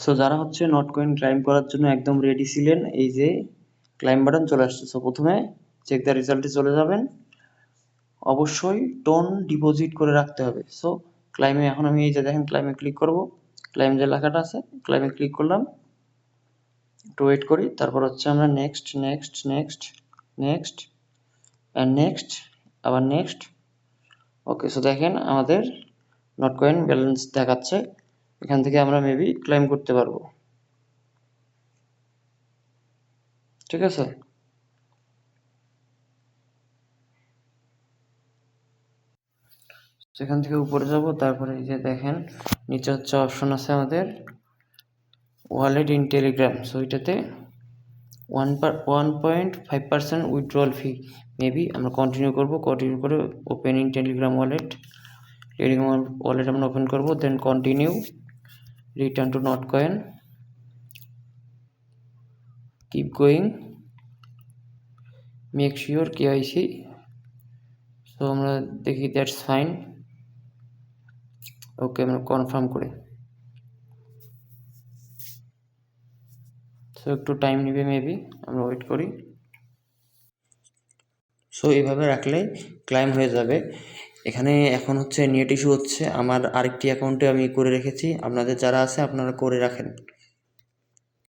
So যারা হচ্ছে not coin claim করার জন্য একদম রেডি ছিলেন, এই যে ক্লাইম বাটন চলে আসছে। সো প্রথমে চেক দ্য রেজাল্টে চলে যাবেন। অবশ্যই টোন ডিপোজিট করে রাখতে হবে। সো ক্লাইমে এখন আমি এই যে দেখেন ক্লাইমে ক্লিক করব, ক্লাইম যে লেখাটা আছে ক্লাইমে ক্লিক করলাম, একটু ওয়েট করি, তারপর হচ্ছে আমরা next next next next and next, আবার নেক্সট। ওকে, সো দেখেন আমাদের নট কয়েন ব্যালেন্স দেখাচ্ছে। এখান থেকে আমরা মেবি ক্লেম করতে পারবো, ঠিক আছে। সেখান থেকে উপরে যাব, তারপরে এই যে দেখেন নিচে হচ্ছে অপশন আছে আমাদের ওয়ালেট ইন টেলিগ্রাম। সো এটাতে 1.5% উইথড্রল ফি, মেবি আমরা কন্টিনিউ করব। কন্টিনিউ করে open in Telegram wallet, Telegram wallet আমরা ওপেন করব, then continue, return to not coin, keep going, make sure KYC। So আমরা দেখি দ্যাটস ফাইন। ওকে, আমরা কনফার্ম করি। সো একটু টাইম নেবে মেবি, আমরা ওয়েট করি। সো এইভাবে রাখলে ক্লাইম হয়ে যাবে। এখানে এখন হচ্ছে নেট ইস্যু হচ্ছে, আমার আরেকটি অ্যাকাউন্টে আমি করে রেখেছি, আপনাদের যারা আছে আপনারা করে রাখেন।